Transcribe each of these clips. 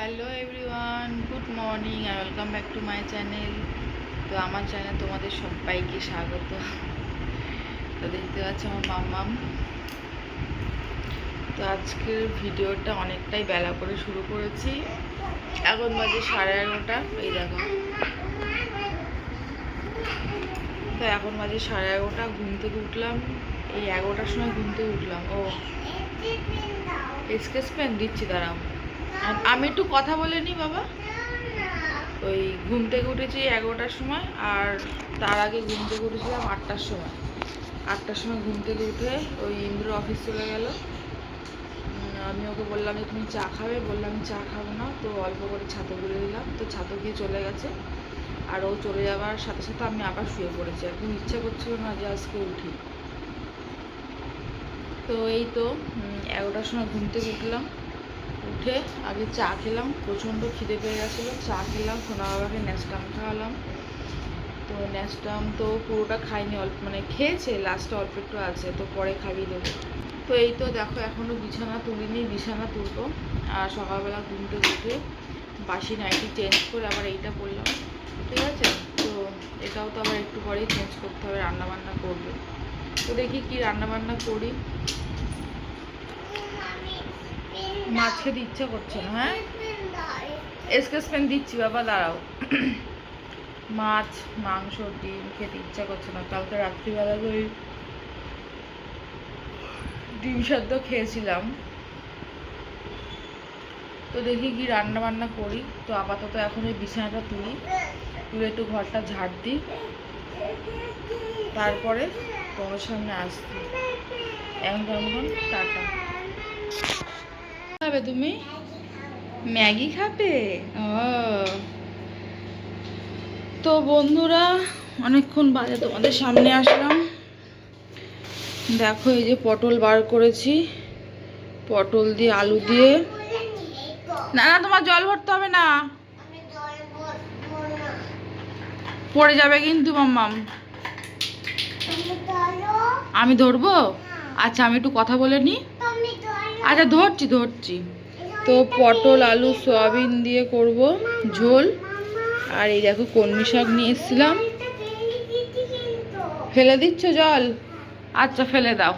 Hello everyone, good morning আর welcome back to my channel. তো আমার চ্যানেল তোমাদের সবাইকে স্বাগত। তো দেখতে পাচ্ছ আমার মাম্মাম। তো আজকের ভিডিওটা অনেকটাই বেলা করে শুরু করেছি। এখন বাজে 11:30। এই দেখো, তো এখন বাজে 11:30। ঘুম থেকে উঠলাম এই 11টার সময় ঘুম থেকে উঠলাম। ও স্কেচ পেন দিচ্ছি, দাঁড়াও। আর আমি একটু কথা বলে নি বাবা। ওই ঘুম থেকে উঠেছি 11টার সময়, আর তার আগে ঘুম থেকে উঠেছিলাম 8টার সময়। 8টার সময় ঘুম থেকে উঠে ওই ইন্দ্র অফিস চলে গেল। আমি ওকে বললাম যে তুমি চা খাবে, বললাম আমি চা খাবো না। তো অল্প করে ছাতু গুলে দিলাম, তো ছাতু খেয়ে চলে গেছে। আর ও চলে যাওয়ার সাথে সাথে আমি আবার শুয়ে পড়েছি। একদম ইচ্ছা করছিল না যে আজকে উঠি। তো এই তো 11টার সময় ঘুম থেকে উঠলাম। উঠে আগে চা খেলাম, প্রচণ্ড খিদে পেয়ে গেছিলো। চা খেলাম, সোনা বাবাকে ন্যাস্টাম খাওয়ালাম। তো ন্যাস্টাম তো পুরোটা খাইনি, অল্প মানে খেয়েছে, লাস্টে অল্প একটু আছে, তো পরে খাইয়ে দেবো। তো এই তো দেখো, এখনও বিছানা তুলিনি, বিছানা তুলবো। আর সকালবেলা ঘুম থেকে উঠে বাসি নাইটি চেঞ্জ করে আবার এইটা পরলাম, ঠিক আছে। তো এটাও তো আবার একটু পরেই চেঞ্জ করতে হবে, রান্নাবান্না করবো। তো দেখি কি রান্নাবান্না করি। মাছ খেতে ইচ্ছা করছে না? হ্যাঁ, স্কেচ পেন দিচ্ছি বাবা, দাঁড়াও। মাছ, মাংস, ডিম খেতে ইচ্ছা করছে না। কালকে রাত্রিবেলা ওই ডিম সেদ্ধ খেয়েছিলাম। তো দেখি কি রান্না বান্না করি। তো আপাতত এখন এই বিছানাটা তুলে একটু ঘরটা ঝাড় দিই, তারপরে তোমার সামনে আসছি। এখন টাটা। খাবে তুমি? ম্যাগি খাবে? ও, তো বন্ধুরা অনেকক্ষণ বাদে তোমাদের সামনে আসলাম। দেখো এই যে পটল বার করেছি, পটল দিয়ে আলু দিয়ে। না না, তোমার জল ভরতে হবে না, পড়ে যাবে কিন্তু মাম্মাম। আমি ধরবো? আচ্ছা, আমি একটু কথা বলে নি। আচ্ছা, ধরছি। তো পটল আলু সয়াবিন দিয়ে করব ঝোল। আর এই দেখো কলমি শাক নিয়ে এসেছিলাম। ফেলে দিচ্ছ জল? আচ্ছা, ফেলে দাও।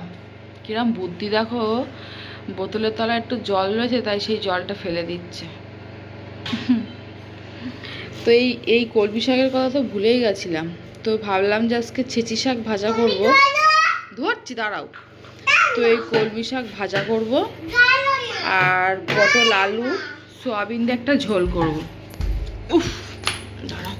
কিরম বুদ্ধি দেখো, বোতলের তলায় একটু জল রয়েছে, তাই সেই জলটা ফেলে দিচ্ছে। তো এই কলমি শাকের কথা তো ভুলেই গেছিলাম। তো ভাবলাম যে আজকে ছেঁচি শাক ভাজা করব। ধরছি, দাঁড়াও। তো এই কলমি শাক ভাজা করব, আর পটল আলু সয়াবিন দিয়ে একটা ঝোল করব। উফ, দাঁড়াও।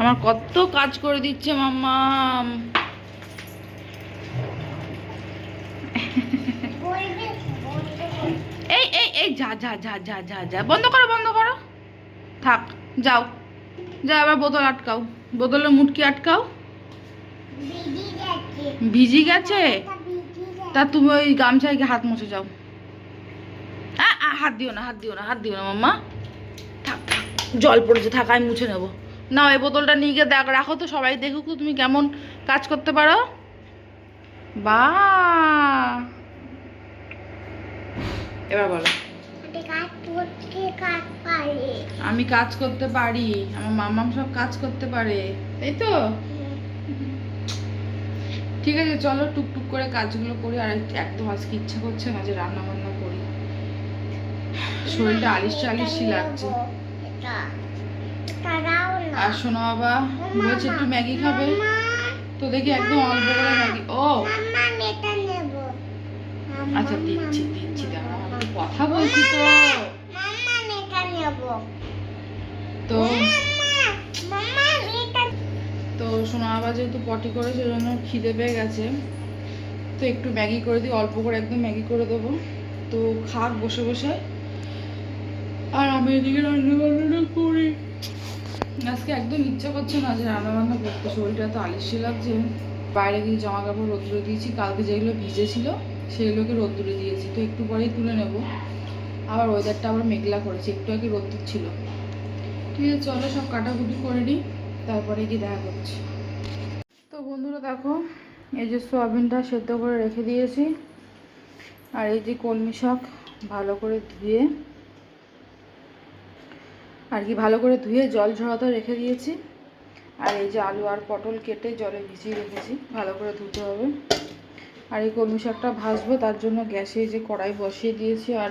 আমার কত কাজ করে দিচ্ছে মাম্মাম। এই এই এই যা যা যা যা যা যা, বন্ধ করো। থাক, যাও। আবার বোতল আটকাও, বোতলের মুটকি আটকাও। ভিজি গেছে? তা তুমি ওই গামছায় হাত মুছে যাও। হাত দিও না মাম্মা। থাক, জল পড়েছে, থাক, আমি মুছে নেবো। না, এই বোতলটা নিয়ে গিয়ে রাখো তো, সবাই দেখুক তো তুমি কেমন কাজ করতে পারো। বা, এবার বলো। আমি কাজ করতে পারি, আমার মাম্মাম সব কাজ করতে পারে, তাই তো? ঠিক আছে, চলো টুকটুক করে কাজগুলো করি। আর একদম আজকে ইচ্ছা করছে না যে রান্না বান্না করি, শরীরটা আলিশি লাগছে। আর শোনো বাবা বলছে একটু ম্যাগি খাবে, তো দেখি একদম অল্প করে ম্যাগি। ও আচ্ছা, দিচ্ছি, দাঁড়াও, আমি কথা বলছি তো। তো শোনো বাবা যেহেতু পটি করে, সেজন্য খিদে পেয়ে গেছে। তো একটু ম্যাগি করে দিই, অল্প করে একদম ম্যাগি করে দেবো। তো খাক বসে বসে, আর আমি এদিকে রান্নাবান্নাটা করি। আজকে একদম ইচ্ছা করছে না যে রান্নাবান্না করতে, শরীরটা তো আলিশি লাগছে। বাইরে গিয়ে জামা কাপড় রোদ্দুরে দিয়েছি, কালকে যেগুলো ভিজেছিল সেগুলোকে রোদ্দুরে দিয়েছি। তো একটু পরেই তুলে নেব। আবার ওয়েদারটা আবার মেঘলা করেছে, একটু আগে রোদ্দুর ছিল। ঠিক আছে, চলো সব কাটাকুটি করে নিই। তারপরে কি দেখা করছি। তো বন্ধুরা দেখো, এই যে সোয়াবিনটা সেদ্ধ করে রেখে দিয়েছি, আর এই যে কলমি শাক ভালো করে ধুয়ে জল ঝরাতে রেখে দিয়েছি। আর এই যে আলু আর পটল কেটে জলে ভিজিয়ে রেখেছি, ভালো করে ধুতে হবে। আর এই কলমি শাকটা ভাজবো, তার জন্য গ্যাসে যে কড়াই বসিয়ে দিয়েছি, আর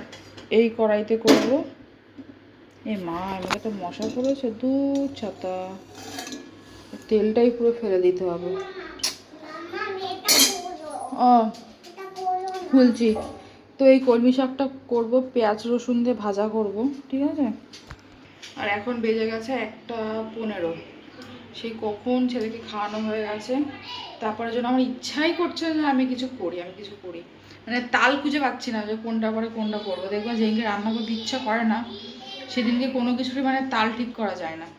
এই কড়াইতে করব। এই মা, আমাকে তো মশা পড়েছে, দুধ ছাতা, তেলটাই পুরো ফেলে দিতে হবে। ও খুলছি। তো এই কলমি শাকটা করবো পেঁয়াজ রসুন দিয়ে ভাজা করব, ঠিক আছে। আর এখন বেজে গেছে 1:15। সেই কখন ছেলেকে খাওয়ানো হয়ে গেছে, তারপরে জন্য আমার ইচ্ছাই করছে যে আমি কিছু করি। মানে তাল খুঁজে পাচ্ছি না যে কোনটা পরে কোনটা করবো। দেখবো যেদিনকে রান্না করতে ইচ্ছা করে না, সেদিনকে কোনো কিছুরই মানে তাল ঠিক করা যায় না।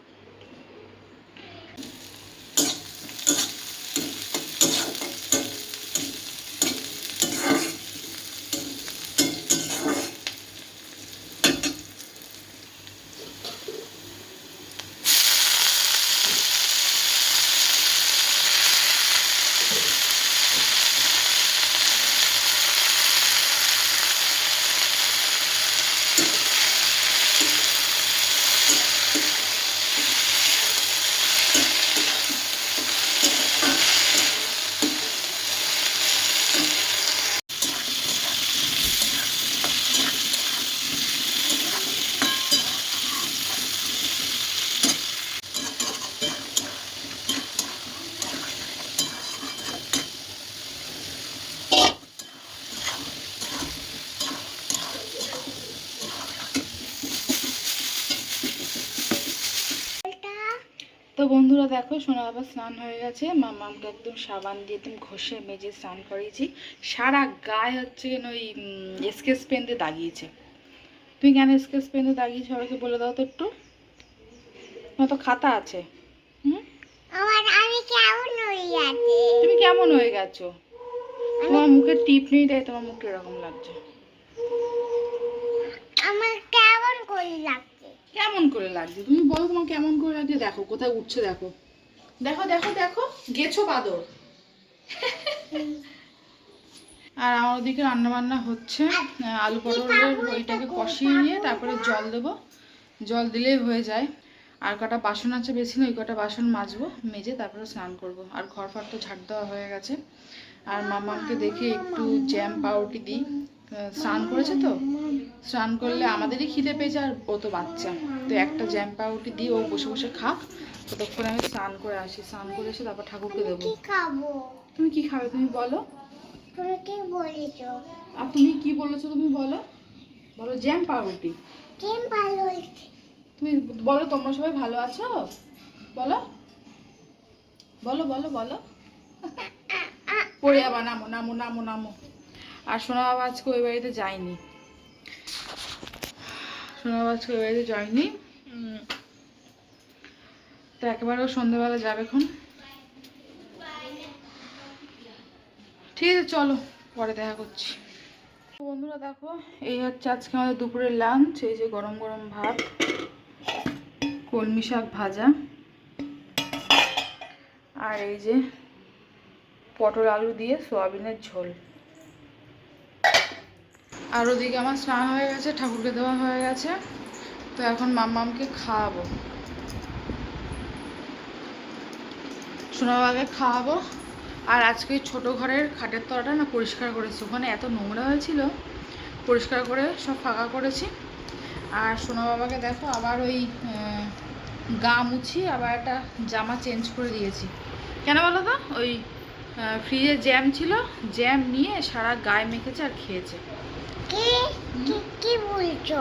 তো বন্ধুরা দেখো, সোনা বাবা স্নান হয়ে গেছে। মামাকে একদম সাবান দিয়ে একদম ঘষে মেজে স্নান করিয়েছি। সারা গায়ে হচ্ছে কেন ওই স্কেচ পেন দিয়ে দাগিয়েছে। তুমি কেন স্কেচ পেন দিয়ে দাগিয়েছো সবাইকে বলে দাও তো একটু। তোমার তো খাতা আছে। তুমি কেমন হয়ে গেছো? তোমার মুখে টিপ নেই, তাই তোমার মুখটা এরকম লাগছে। আমার কেমন করে লাগছে তুমি বলো, তোমার কেমন করে লাগছে? দেখো কোথায় উঠছে, দেখো দেখো দেখো দেখো, গেছো বাদর। আর আমার ওদিকে রান্না বান্না হচ্ছে। আলু পটলের ওইটাকে কষিয়ে নিয়ে তারপরে জল দেবো, জল দিলেই হয়ে যায়। আর কটা বাসন আছে, বেশি না, ওই কটা বাসন মাজবো, মেজে তারপরে স্নান করব। আর ঘর ফর তো ঝাড় দেওয়া হয়ে গেছে। আর মামাকে দেখে একটু জ্যাম পাউরুটি দিই, স্নান করেছে তো, স্নান করলে আমাদেরই খিদে পেয়েছে, আর ও তো বাচ্চা, তো একটা জ্যাম পাউরুটি দিই, ও বসে বসে খাক, ততক্ষণ আমি স্নান করে আসি। স্নান করে এসে তারপর ঠাকুরকে দেবো। তুমি কি খাবে তুমি বলো? আর তুমি কি বলেছো তুমি বলো? বলো জ্যাম পাউরুটি। তুমি বলো তোমরা সবাই ভালো আছো? বলো বলো বলো বলো। পড়ে আবার নামো নামো নামো নামো। আর সোনা বাবা আজকে ওই বাড়িতে যায়নি, তো একেবারে ও সন্ধ্যেবেলা যাবে এখন। ঠিক আছে চলো, পরে দেখা করছি। বন্ধুরা দেখো, এই হচ্ছে আজকে আমাদের দুপুরের লাঞ্চ। এই যে গরম গরম ভাত, কলমি শাক ভাজা, আর এই যে পটল আলু দিয়ে সোয়াবিনের ঝোল। আর ওদিকে আমার স্নান হয়ে গেছে, ঠাকুরকে দেওয়া হয়ে গেছে। তো এখন মাম্মামকে খাওয়াবো, সোনাবাবাকে খাওয়াবো। আর আজকে ছোটো ঘরের খাটের তলাটা না পরিষ্কার করেছি, ওখানে এত নোংরা হয়েছিল, পরিষ্কার করে সব ফাঁকা করেছি। আর সোনা বাবাকে দেখো আবার ওই গা মুছি আবার একটা জামা চেঞ্জ করে দিয়েছি। কেন বলো তো? ওই ফ্রিজে জ্যাম ছিল, জ্যাম নিয়ে সারা গায়ে মেখেছে আর খেয়েছে। কি বলছো?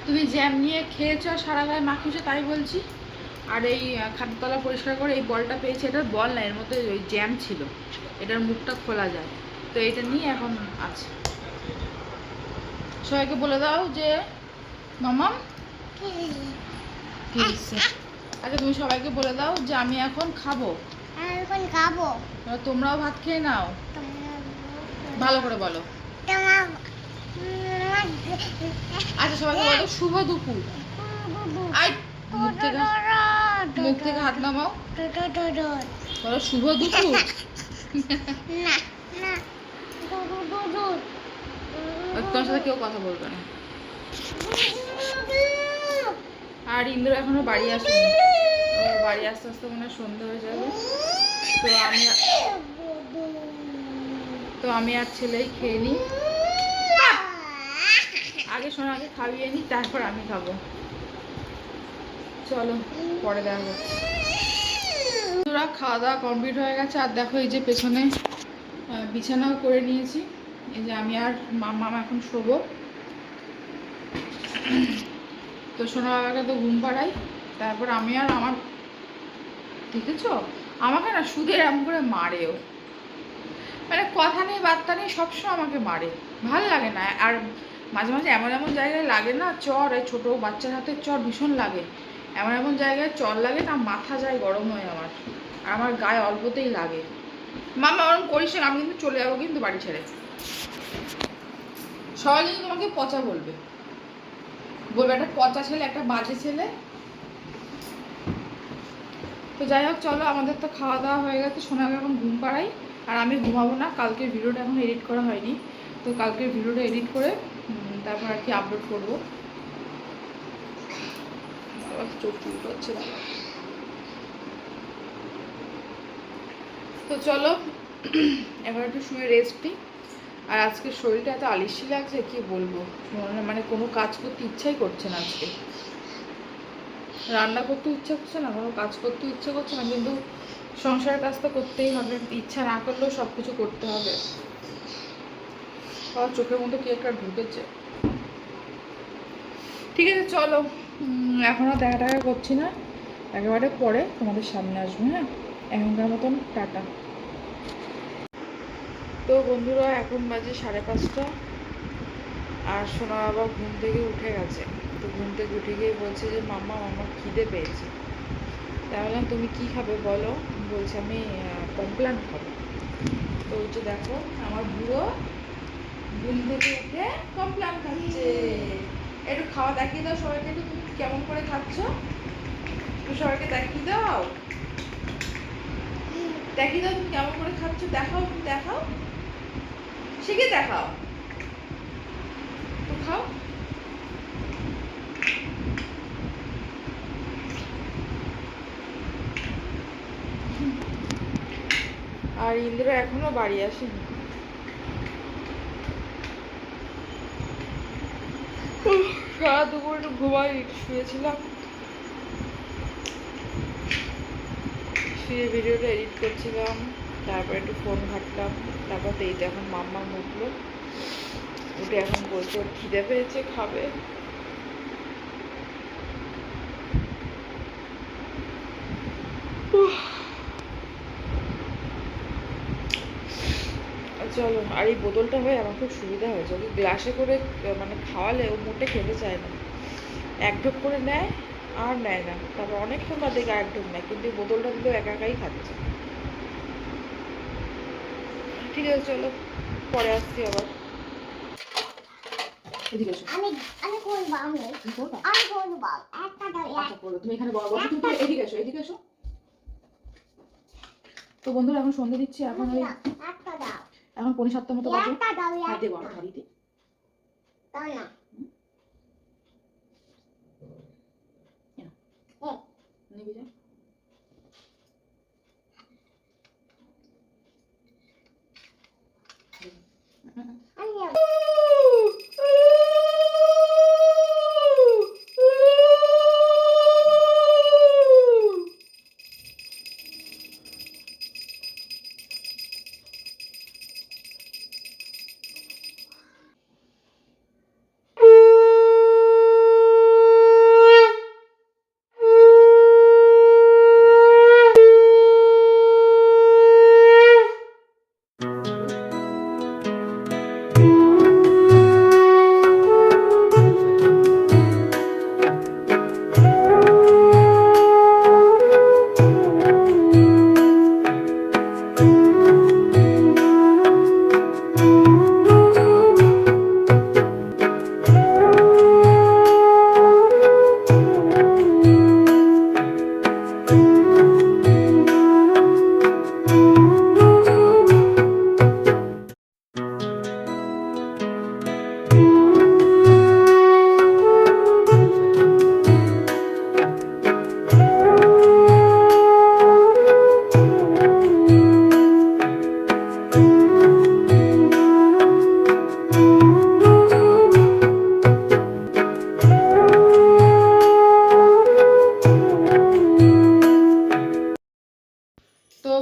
তুমি জ্যাম নিয়ে খেয়েছো আর সারা গায়ে মাখিয়েছো, তাই বলছি। আর এই খাদ্যতলা পরিষ্কার করে এই বলটা পেয়েছি, এটার বল না, এর মধ্যে ওই জ্যাম ছিল, এটার মুখটা খোলা যায়, তো এটা নিয়ে এখন আছে। সবাইকে বলে দাও যে মামাম কি দিচ্ছে। আচ্ছা তুমি সবাইকে বলে দাও যে আমি এখন খাবো। তোমরাও ভাত খেয়ে নাও, ভালো করে বলো। আচ্ছা সবাইকে বলো শুভ দুপুর। আই মুখ থেকে মুখ থেকে হাত নামাও, বলো শুভ দুপুর। তোমার সাথে কেউ কথা বলবে না। আর ইন্দ্র এখনো বাড়ি আসেনি, বাড়ি আস্তে আস্তে মনে হয় সন্ধ্যা হয়ে যাবে। তো আমি আর ছেলেই খেয়ে নিই। আগে সোনাকে খাইয়ে নিই, তারপর আমি খাবো। চলো পরে দেখা হচ্ছে। খাওয়া দাওয়া কমপ্লিট হয়ে গেছে। আর দেখো এই যে পেছনে বিছানাও করে নিয়েছি। এই যে আমি আর মাম্মা এখন শোবো। তো সোনা বাবাকে তো ঘুম পাড়াই, তারপর আমি আর আমার, দেখেছো আমাকে না সুদের এমন করে মারেও, মানে কথা নেই বার্তা নেই, সবসময় আমাকে মারে, ভাল লাগে না। আর মাঝে মাঝে এমন এমন জায়গায় লাগে না চর, এই ছোটো বাচ্চার হাতে চর ভীষণ লাগে। এমন এমন জায়গায় চর লাগে না, মাথা যায় গরম হয় আমার, আর আমার গায়ে অল্পতেই লাগে। মামা ওরকম করিস না, আমি কিন্তু চলে যাবো কিন্তু বাড়ি ছেড়ে। সবাই কিন্তু তোমাকে পচা বলবে, বলবে একটা পচা ছেলে, একটা বাজে ছেলে। তো যাই হোক চলো, আমাদের তো খাওয়া দাওয়া হয়ে গেছে, সোনাকে এখন ঘুম পাড়াই। আর আমি ঘুমাবো না, কালকের ভিডিওটা এখন এডিট করা হয়নি, তো কালকের ভিডিওটা এডিট করে তারপর আর কি আপলোড করবো। চোখ চুলটা হচ্ছে না। তো চলো এবার একটু শুয়ে রেস্ট নিই। আর আজকে শরীরটা এত আলিশি লাগছে কি বলবো, মানে কোনো কাজ করতে ইচ্ছাই করছে না। আজকে রান্না করতে ইচ্ছা করছে না, কোনো কাজ করতে ইচ্ছা করছে না, কিন্তু সংসারের কাজ তো করতেই হবে, ইচ্ছা না করলেও সব কিছু করতে হবে। আর চোখের মধ্যে কি একটা ঢুকেছে। ঠিক আছে চলো, এখনও দেখা টাকা করছি না, একেবারে পরে তোমাদের সামনে আসবো। হ্যাঁ, এখনকার মতন টাটা। তো বন্ধুরা এখন বাজে 5:30, আর সোনা বাবা ঘুম থেকে উঠে গেছে। তো ঘুম থেকে উঠে গিয়ে বলছে যে মাম্মা আমার খিদে পেয়েছে। তাহলে তুমি কি খাবে বলো, বলছে আমি কমপ্লান খাবো। তো ওই যে দেখো আমার বুড়ো ঘুম থেকে উঠে কমপ্লান খাচ্ছে। একটু খাওয়া দেখিয়ে দাও সবাইকে, একটু তুমি কেমন করে খাচ্ছ একটু সবাইকে দেখিয়ে দাও, দেখিয়ে দাও তুমি কেমন করে খাচ্ছ, দেখাও, তুমি দেখাও, শিখে দেখাও তো, খাও। আর ইন্দ্র এখনো বাড়ি আসেনি। সারা দুপুর একটু ঘুমাই, শুয়েছিলাম, শুয়ে ভিডিওটা এডিট করছিলাম, তারপর একটু ফোন ঘাটলাম, তারপর তো এই তো এখন মাম্মা উঠলো, উঠে এখন বলছে ওর খিদে পেয়েছে খাবে। চলো, আর এই বোতলটা হয়ে আমার খুব সুবিধা হয়েছে, ওকে গ্লাসে করে মানে খাওয়ালে ও মোটে খেতে চায় না, এক ঢোক করে নেয় আর নেয় না, তারপর অনেকক্ষণ বাদে এক ঢোক নেয়, কিন্তু এই বোতলটা দিলেও একা একাই খাচ্ছে। ঠিক আছে চলো পরে আসছি আবার। এদিকে এসো। আমি করব, আমি করব একটা দাও, আচ্ছা করো তুমি, এখানে বসো, তুমি এদিকে এসো, এদিকে এসো। তো বন্ধুরা এখন সন্ধ্যে দিচ্ছি, এখন ওই একটা দাও, এখন 6:45 মতো বাজে। একটা দাও, হাত দেবো আমার হাড়িতে, দাও না নিবি যা।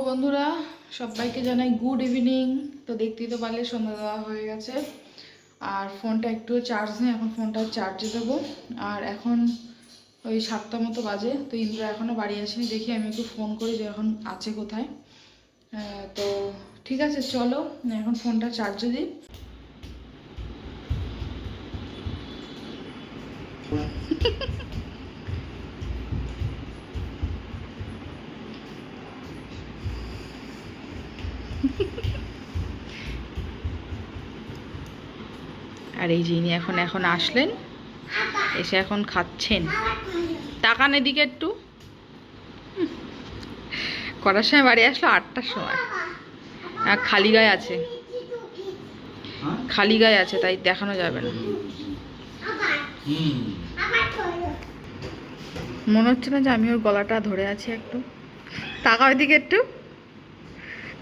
বন্ধুরা, সবাইকে জানাই গুড ইভিনিং। তো দেখতেই তো পারলে সন্ধ্যা দেওয়া হয়ে গেছে, আর ফোনটা একটু চার্জ নেই, এখন ফোনটা চার্জে দেবো। আর এখন ওই 7টা মতো বাজে, তো ইন্দ্র এখনও বাড়ি আসেনি। দেখি আমি একটু ফোন করি যে এখন আছে কোথায়। তো ঠিক আছে, চলো এখন ফোনটা চার্জে দিই। আর এই যে ইনি এখন এখন আসলেন, এসে এখন খাচ্ছেন। তাকান এদিকে একটু। কটার সময় বাড়ি আসলো? 8টার সময়। খালি গায়ে আছে, খালি গায়ে আছে, তাই দেখানো যাবে না। মনে হচ্ছে না যে আমি ওর গলাটা ধরে আছি? একটু তাকাও এদিকে একটু।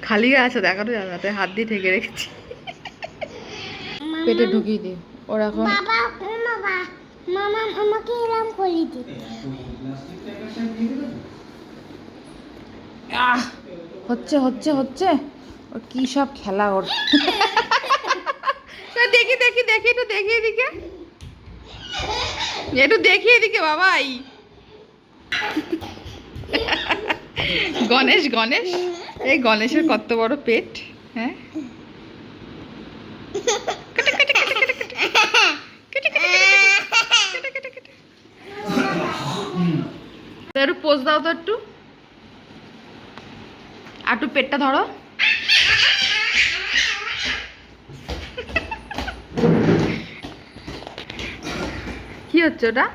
খালি গায়ে আছে, দেখানো যাবে না, তাই হাত দিয়ে ঢেকে রেখেছি। পেটে ঢুকিয়ে দিই ওর এখন। আমাকে এরকম করে দি। হচ্ছে হচ্ছে হচ্ছে ওর কি সব খেলা ওর। দেখি দেখি দেখি, একটু দেখি এদিকে, একটু দেখি এদিকে বাবাই। গণেশ গণেশ, এই গণেশের কত বড় পেট। হ্যাঁ, একটু পোজ দাও তো একটু, আর একটু পেটটা ধরো। কি হচ্ছে ওটা?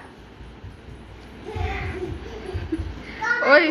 ওই